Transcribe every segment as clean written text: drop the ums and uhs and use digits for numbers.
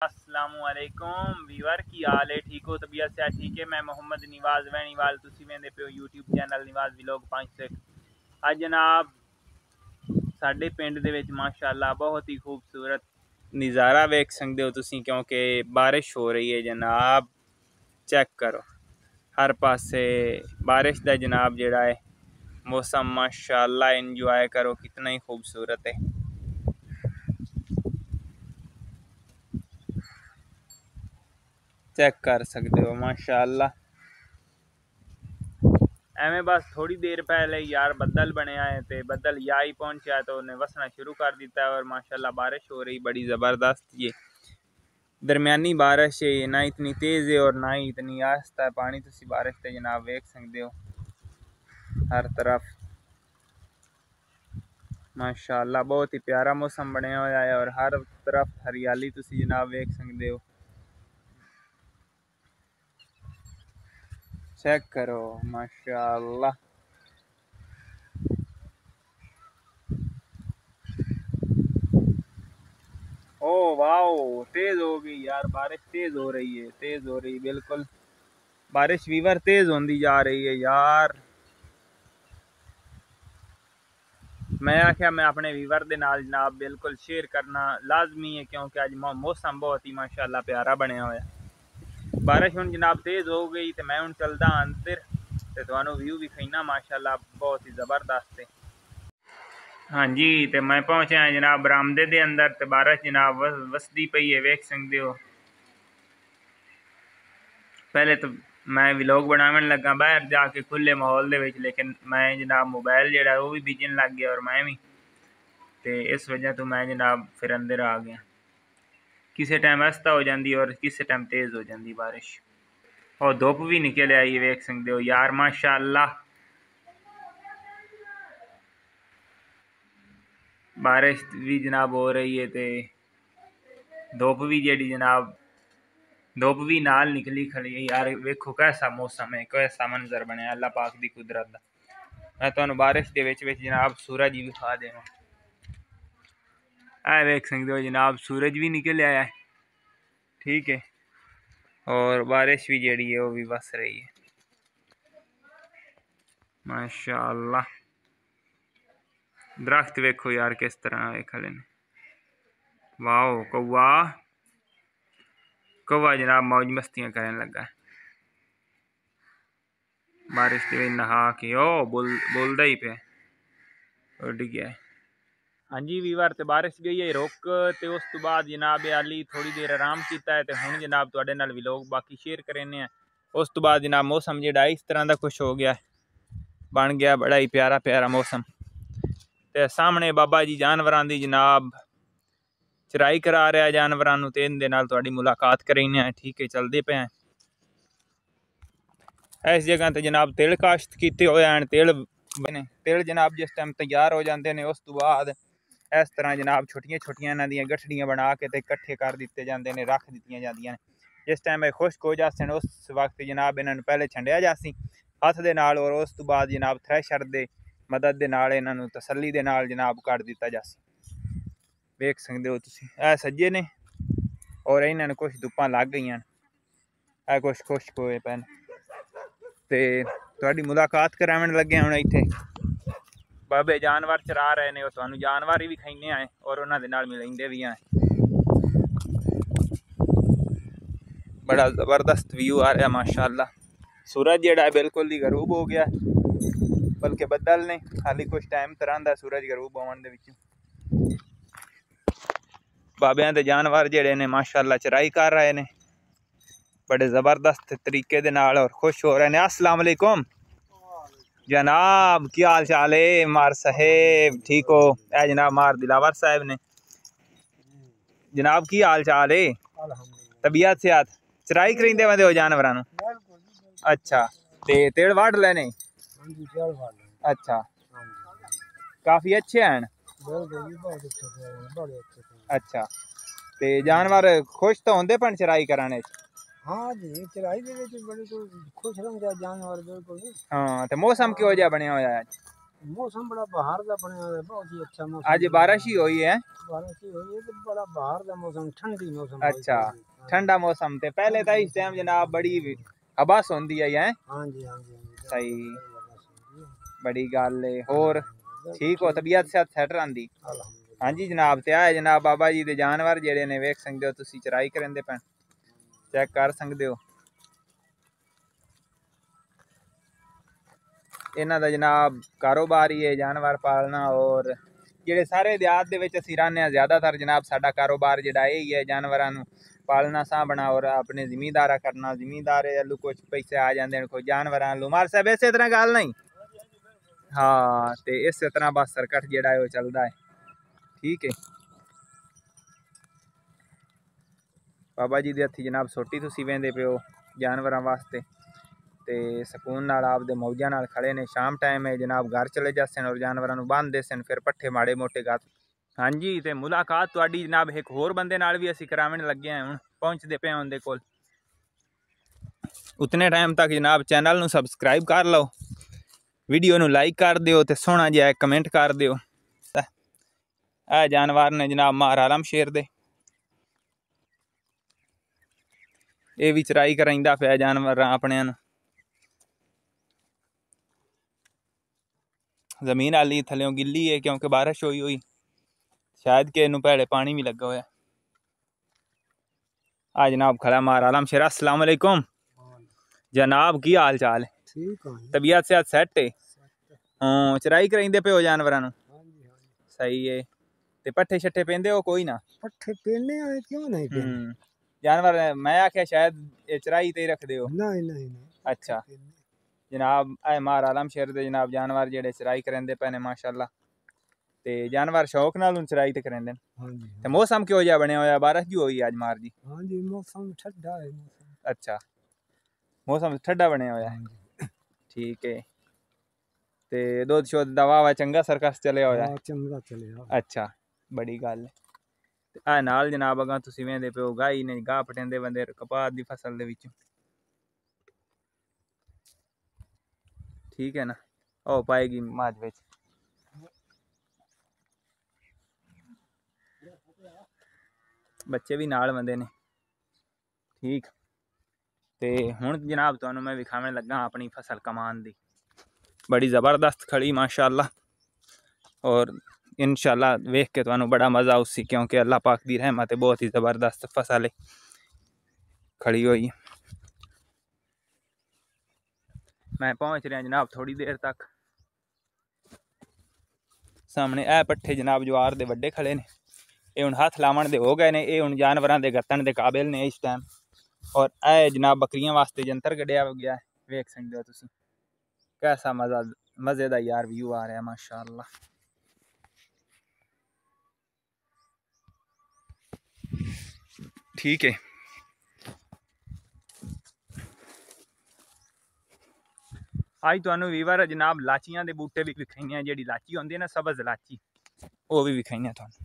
अस्सलामुअलैकुम वीवर की हाल है ठीक हो तबीयत से ठीक है। मैं मोहम्मद निवाज वैनीवाल तुसी वेंदे पे यूट्यूब चैनल निवाज व्लॉग 5 ਅੱਜ जनाब साडे पिंड दे विच माशाअल्लाह बहुत ही खूबसूरत नज़ारा वेख सकते हो तुसी क्योंकि बारिश हो रही है जनाब। चेक करो हर पासे बारिश का जनाब जिहड़ा है मौसम माशाअल्लाह इंजॉय करो कितना ही खूबसूरत है। चेक कर सकते हो माशाअल्लाह। एवें बस थोड़ी देर पहले यार बदल बने आए थे, बदल या ही पहुंचा तो उन्हें वसना शुरू कर दिया है और माशाल्लाह बारिश हो रही बड़ी ज़बरदस्त। ये दरमियानी बारिश है, ना इतनी तेज़ है और ना ही इतनी आहिस्ता है। पानी तुसी बारिश से जनाब देख सकते हो हर तरफ माशाल्लाह बहुत ही प्यारा मौसम बनया हुआ है और हर तरफ हरियाली तुसी जनाब देख सकते हो। चेक करो माशाल्लाह। ओ वाओ तेज हो गई यार, बारिश तेज हो रही है, तेज हो रही बिल्कुल बारिश वीवर तेज होती जा रही है यार। मैं आख्या मैं अपने वीवर के नाल जनाब बिल्कुल शेयर करना लाजमी है क्योंकि अज मौसम बहुत ही माशाल्लाह प्यारा बनया हुआ है। बारिश हुण जनाब तेज हो गई तो मैं हुण चलदा अंदर ते तुहानू व्यू विखाइना माशाल्लाह बहुत ही जबरदस्त है। हाँ जी तो मैं पहुंचा जनाब बरामदे के अंदर तो बारिश जनाब वसदी पई है, वेख सकते हो। पहले तो मैं व्लॉग बनावन लगा बाहर जाके खुले माहौल दे विच, लेकिन मैं जनाब मोबाइल जिहड़ा वो भी बिजन लग गया और मैं भी तो इस वजह तो मैं जनाब फिर अंदर आ गया। किसी टाइम आस्ता हो जाती और किसी टाइम तेज़ हो जाती बारिश। और धुप भी निकल आई वेख सकते हो यार माशाअल्लाह। बारिश भी जनाब हो रही है तो धुप भी जी जनाब धुप भी नाल निकली खड़ी है यार। वेखो कैसा मौसम है, कैसा मंजर बनया अल्लाह पाक की कुदरत का। मैं तुहानू बारिश के विच विच जनाब सूरज भी विखा देवां। ऐ वेख सकते हो जनाब सूरज भी निकल आया है, ठीक है, और बारिश भी जड़ी है वो भी बस रही है माशाअल्लाह। दरख्त वेखो यार किस तरह खड़े ने। वाओ कौआ कौआ जनाब मौज मस्तियां करने लगा है बारिश के नहा के। ओ बोलदा ही पे उड़ गया है। हाँ जी वीवर तो बारिश गई है रुक तो उस तो बाद जनाब अली थोड़ी देर आराम किया है तो हुण जनाब तुहाडे नाल व्लॉग बाकी शेयर करें। उस तो बाद जनाब मौसम जिहड़ा इस तरह का कुछ हो गया बन गया बड़ा ही प्यारा प्यारा मौसम। तो सामने बाबा जी जानवरां दी जनाब चराई करा रहा जानवरां नूं ते इहदे नाल तुहाडी मुलाकात करें। ठीक है चलते पे हैं इस जगह तो जनाब तिल काश्त किए हुए हैं। तिल जनाब जिस टाइम तैयार हो जाते हैं उस तो बाद इस तरह जनाब छोटिया छोटिया इन्हां दियां गठड़ियां बना के ते इकट्ठे कर दिते जाते हैं, रख दित्तियां जांदियां ने। जिस टाइम ये खुश्क हो जाते हैं उस वक्त जनाब इन्होंने पहले छंडिया जासी हथ दे नाल और उस तो बाद जनाब थ्रैशर दे मदद दे नाल इन्हां नूं तसल्ली दे नाल जनाब कर दिता जासी। वेख सकते हो तुसीं ऐ सज्जे ने और इन्हां नूं कुछ धुप्पां लग गई ऐ कुछ खुश्क होए पे ते तुहाडी मुलाकात करावन लगे हुण इत्थे बाबे जानवर चरा रहे ने तुहानू जानवर भी खाइने आए और उन्हां दे नाल मिलाइंदे भी आए। बड़ा जबरदस्त व्यू आ रहा माशाअल्लाह। सूरज जिहड़ा है बिल्कुल ही गरूब हो गया बल्कि बदल ने खाली कुछ टाइम तो रहिंदा सूरज गरूब होने दे विच। बाबियां दे जानवर जिहड़े ने माशाअल्लाह चराई कर रहे ने बड़े जबरदस्त तरीके दे नाल और खुश हो रहे ने। अस्सलाम वालेकुम जनाब की हाल चाल है मार साहेब ठीक हो? ए जनाब मार दिलावर साहब ने जनाब की हाल चाल है? तबीयत सेहत चराई करेंदे वंदे हो जानवरां नूं? अच्छा ते तेड़ वड लेने? अच्छा काफी अच्छे हैं। अच्छा ते जानवर खुश तो होंदे पण चराई कराने? हाँ जी चराई दे विच बड़े खुश रहंदे जानवर बिल्कुल। हाँ ते मौसम किहो जिहा बनया होया है? मौसम बड़ा बाहर का बनया हुआ है, बहुत ही अच्छा मौसम। आज बारिश ही हुई है। बारिश ही हुई है तो बड़ा बाहर का मौसम, ठंडी मौसम। अच्छा, ठंडा मौसम ते पहले तो इस टाइम जनाब बड़ी हबास होंदी है। हाँ जी हाँ जी सही, बड़ी गल है। होर ठीक हो, तबीयत सेट रहिंदी? हाँ जी जनाब, ते आए जनाब बाबा जी दे जानवर जेड़े ने वेख सकदे हो तुसी, चराई करंदे पैन, चेक कर सकदे हो। इन्हां दा जनाब कारोबार ही है जानवर पालना। और जेड़े सारे देहात दे विच असीं रहिंदे हां, ज़्यादातर जनाब साडा कारोबार जेड़ा यही है, जानवरां नूं पालना साਂਭਣਾ और अपने जिमीदारा करना। जिमीदारे अल्लू कुछ पैसे आ जाते हैं, कोई जानवरां अल्लू। मार साहब इस तरह गल नहीं, हाँ, तो इस तरह बस सर्कट जेड़ा है वो चलता है। ठीक है, बाबा जी दे हत्थी जनाब सोटी तुसीं वेंदे पे हो जानवरां वास्ते, ते सकून नाल आपदे मौजां नाल खड़े ने। शाम टाइम है जनाब, घर चले जाते और जानवरां नूं बांधदे सन, फिर पट्ठे माड़े मोटे गा। हाँ जी, तो मुलाकात तुहाडी जनाब एक होर बंदे नाल भी असीं करावन लगे हैं, हुण पहुंचदे पे उहदे कोल। उतने टाइम तक जनाब चैनल नूं सबसक्राइब कर लो, वीडियो नूं लाइक कर दिओ ते सोहना जिहा कमेंट कर दिओ। ਇਹ जानवर ने जनाब मार आलम शेर दे, ये भी चराई कराइंदा पिया जानवर अपने। जमीन हाली थल्यों गिल्ली है क्योंकि बारिश हुई हुई, शायद कि इनू भैड़े पानी भी लगा हुआ। आ जनाब खड़ा मार आलम शेर। अस्सलाम वालेकुम जनाब, की हाल चाल है? तबीयत सेहत सैट है? हाँ, चराई कराइंदे पे हो जानवरां नूं? सही है। ते पट्ठे शट्ठे पेंदे हो कोई ना? पट्ठे पेने आए क्यों नहीं पेने जानवर मैं आख्या शायद चराई ते ही रखदे हो। नहीं नहीं नहीं। अच्छा जनाब, ए मार आलम शेर दे जनाब जानवर जेड़े चराई करांदे पे ने माशाअल्लाह, ते जानवर शौक नाल चराई ते करांदे ने। हाँ जी। ते मौसम क्यों जिहा बनया होया? बारिश जी होई अज मार जी? हाँ जी, मौसम ठंडा है। अच्छा, मौसम ठंडा बनया होया है। ठीक है, ते दुध शुद्ध दवा वा चंगा सरकस चलिया होया? चंगा चलिया। अच्छा, बड़ी गल है। आ नाल जनाब अगां तुसीं वेंदे पे हो गाई ने गाह पटेंदे बंदे कपास दी फसल दे विच। ठीक है ना, ओ पाएगी माझ विच। बच्चे भी नाल बंदे ने। ठीक, ते हुण जनाब तुहानूं मैं विखावन लगा अपनी फसल कमान दी, बड़ी ज़बरदस्त खड़ी माशाअल्लाह। और इंशाअल्लाह वेख के तुहानूं बड़ा मज़ा उसी, क्योंकि अल्लाह पाक दी रहमत है, बहुत ही ज़बरदस्त फसल है खड़ी हुई। मैं पहुँच रहा जनाब थोड़ी देर तक। सामने ए पट्ठे जनाब ज्वार दे वड्डे खड़े ने, ये हुण हथ लावन दे हो गए ने, ये हुण जानवरां दे गत्तण दे काबिल ने इस टाइम। और ए जनाब बकरियां वास्ते जंतर कड्ढिया गया है, वेख सकदे हो तुसीं। कैसा मज़े दा यार व्यू आ रहा है माशाअल्लाह। ठीक है, अज तुहानूं वीवर जनाब लाचियां दे बूटे भी विखाइने हैं, जिहड़ी लाची होंदी है ना सब्ज़ लाची, वो भी विखाइने तुहानूं।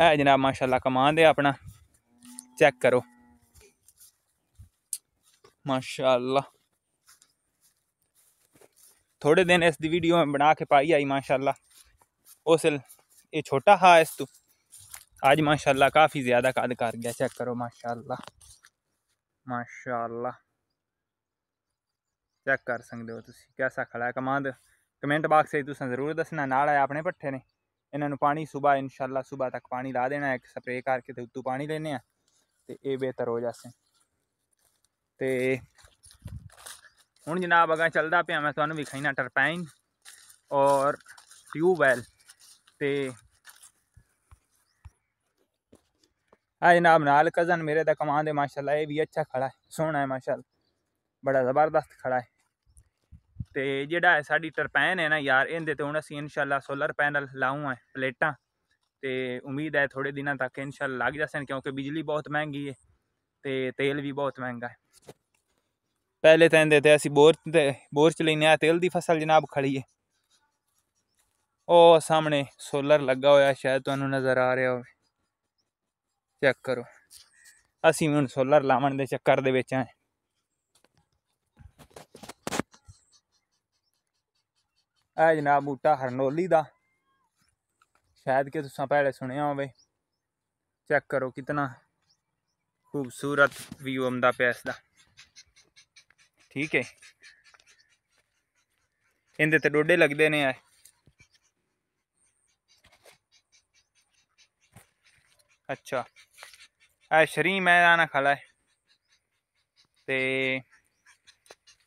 ए जनाब माशाअल्लाह कमान दे अपना चेक करो माशाअल्लाह। थोड़े दिन इस दी वीडियो में बना के पाई आई माशाअल्लाह, उस ये छोटा हा इस तू आज माशाअल्लाह काफ़ी ज़्यादा कद कर गया। चेक करो माशाअल्लाह माशाअल्लाह, चेक कर सकते हो तुसीं कैसा खड़ा है कमांद। कमेंट बॉक्स में तुसें जरूर दसना। नाल है अपने पट्ठे ने, इन्होंने पानी सुबह इंशाअल्लाह सुबह तक पानी ला देना, एक स्प्रे करके तो उत्तू पानी लेने तो ये बेहतर हो जासे। तो हुण जनाब अगर चलता पाया मैं तुहानूं विखाइना टरपाइन और ट्यूबवैल। तो हाँ जनाब नाल कज़न मेरे दा कमान दे माशाअल्लाह, ये भी अच्छा खड़ा है, सोहना है माशाअल्लाह, बड़ा ज़बरदस्त खड़ा है। तो जेड़ा है साडी टरपैन है ना यार, इहदे ते हुण असीं इंशाअल्लाह सोलर पैनल लाऊं है प्लेटां, तो उम्मीद है थोड़े दिनों तक इंशाअल्लाह लग जासन, क्योंकि बिजली बहुत महंगी है तो तेल भी बहुत महंगा है। पहले तो इहदे ते असीं बोर च लैने, तेल दी फसल जनाब खड़ी है। ओ सामने सोलर लगा होया, शायद तुहानूं नज़र आ रहा हो, चेक करो। असीं हुण सोलर लावन दे चक्कर दे विच हैं। है जनाब बूटा हरनोली दा, शायद कि तुसां पहले सुनिया होवे। चेक करो कितना खूबसूरत व्यू आंदा पिया इसदा। ठीक है, इंदे ते डोडे लगदे ने। अच्छा, ए शरी मैदान खड़ा है ते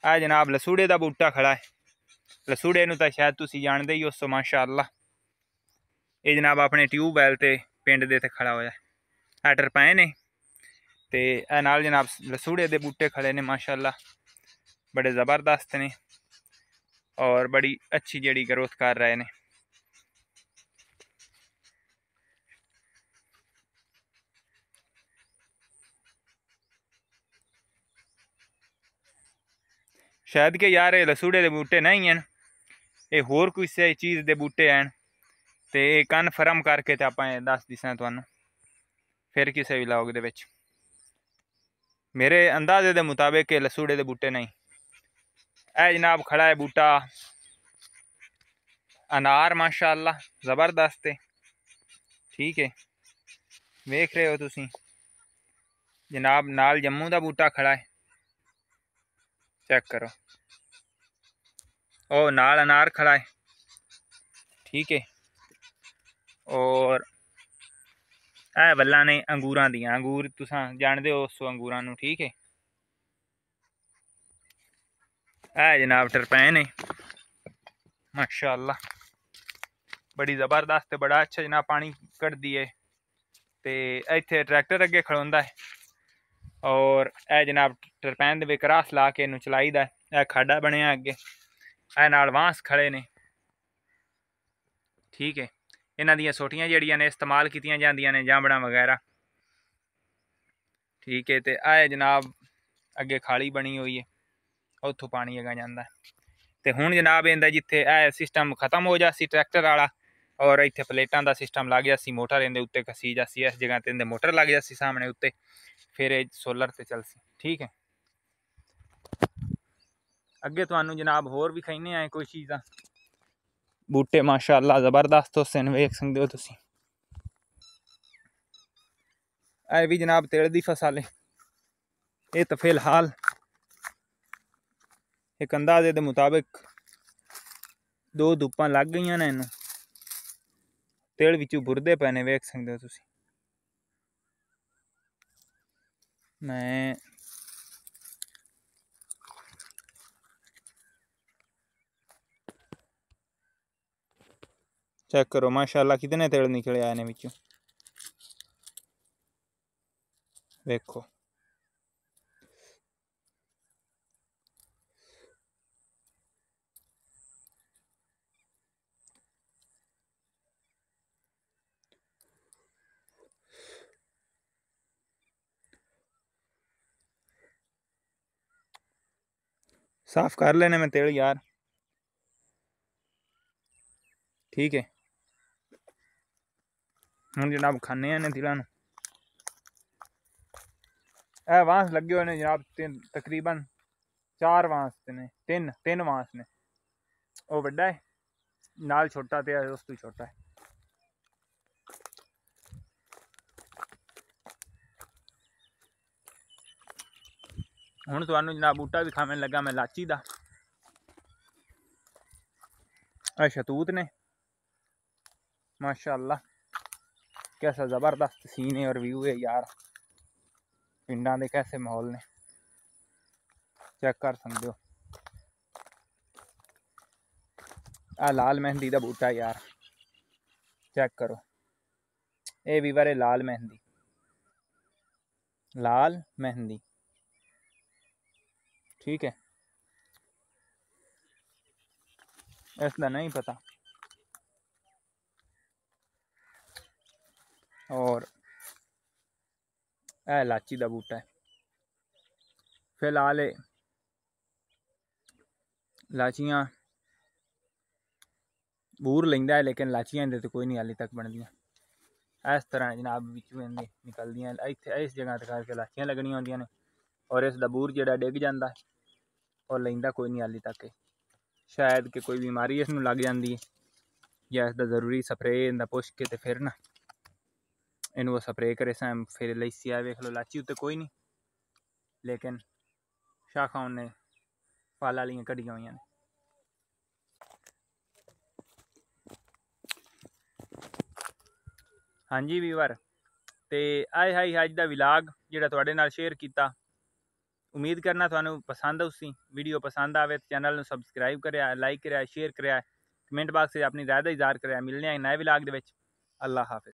ए जनाब लसूड़े दा बूटा खड़ा है। लसूड़े नूं तां शायद तुसीं जानदे ही हो। माशाअल्लाह ये जनाब अपने ट्यूबवैल ते पिंड दे ते खड़ा होया है। टरपैन ने ते ए नाल जनाब लसूड़े दे बूटे खड़े ने माशाअल्लाह, बड़े ज़बरदस्त ने और बड़ी अच्छी जेड़ी ग्रोथ कर रहे ने। शायद कि यार ये लसूड़े दे बूटे नहीं हैं, ये होर किसी चीज़ दे बूटे हैं ते कन्फर्म करके ते आपां दस दिसां तुहानू फिर किसी भी व्लॉग दे विच। मेरे अंदाजे दे मुताबिक ये लसूड़े दे बूटे नहीं। ए जनाब खड़ा है बूटा अनार माशाअल्लाह ज़बरदस्त है। ठीक है, वेख रहे हो तुसी जनाब नाल जम्मू दा बूटा खड़ा है। चेक करो, ओ नाल अनार खड़ा है। ठीक है, और ए वल्ला ने अंगूरां दियां, अंगूर तुसां जानदे हो उस अंगूरां नू। ठीक है, ए जनाब टरपैन है माशाअल्लाह, बड़ी ज़बरदस्त, बड़ा अच्छा जनाब पानी कटदी है। ते इत्थे ट्रैक्टर अगे खड़ोंदा है और ए जनाब टरपैन दे क्रॉस ला के इनू चलाईदा है। ए खाडा बनिया अगे, ए नाल वांस खड़े ने। ठीक है, इन्हां दियां सोटियां जड़ियां ने इस्तेमाल कीतियां जांदियां ने जांबड़ा वगैरह। ठीक है, ते ए जनाब अगे खाली बनी हुई है, उत्थों पानी अगा जांदा है। ते हुण जनाब इंदा जिथे ए सिस्टम खत्म हो जासी ट्रैक्टर वाला और इत्थे प्लेटां दा सिस्टम लग जासी, मोटर इंदे उत्ते कसी जासी। इस जगह ते इंदे मोटर लग जासी सामने उत्ते, फिर ये सोलर ते चलसी। ठीक है, अगे तुहानू जनाब होर भी खाइने आए कोई चीज़ां बूटे माशाअल्लाह ज़बरदस्त हुस्से न, वेख सकदे हो तुसी। ए भी जनाब तिल दी फसल है। ये तो फिलहाल एक अंदाजे दे मुताबिक 2 धुप्पां लग गईयां ने इनू, तिल विचों बुरदे पे ने, वेख सकदे हो तुसी। मैं चेक करो माशाअल्लाह कितने तिल निकले आए ने विचों, वेखो। साफ कर लेने में तिल यार। ठीक है, हम जनाब खाने ने तिलों। ए वांस लगे हुए ने जनाब, तकरीबन 4 वांस ने, तीन वांस ने। वो बड़ा है नाल छोटा ते उस तो छोटा है। हुण तुहानू जनाब बूटा भी खावन लगा मैं लाची दा। ए शतूत ने माशाअल्लाह, कैसा ज़बरदस्त सीन है और व्यू है यार। पिंडां दे कैसे माहौल ने चेक कर सकते हो। आ लाल मेहंदी दा बूटा यार, चेक करो। ये भी बारे लाल मेहंदी, लाल मेहंदी। ठीक है, इसका नहीं पता। और ए लाची दा बूटा है। फिलहाल लाचियां बूर लेंदा है, लेकिन लाचियां इंदे ते कोई नहीं हाली तक बनदियां। इस तरह जनाब बिचू इनके निकलदियां। इत्थे इस जगह ते करके लाचियां लगनियां होंदियां ने और इसदा बूर जेड़ा डिग जांदा है और लेंदा कोई नहीं हाली तक। शायद कि कोई बीमारी इसनूं लग जाती है या इसका जरूरी स्प्रे इनका पुछ के तो फिर ना इनू स्प्रे करे सां फिर लैसिया वेख लो लाची उत्ते कोई नहीं लेकिन शाखा उन्हें फल वाली कढ़िया हुई ने। हाँ जी वीवर तो आए हाई अज का विलाग जोड़ा तुहाडे नाल शेयर किया उम्मीद करना तुहानू पसंद उसी वीडियो पसंद आवे तो चैनल में सबसक्राइब करें लाइक करें शेयर करें कमेंट बॉक्स से अपनी राय का इजहार करें। मिलने नए विलाग दे विच। अल्लाह हाफिज।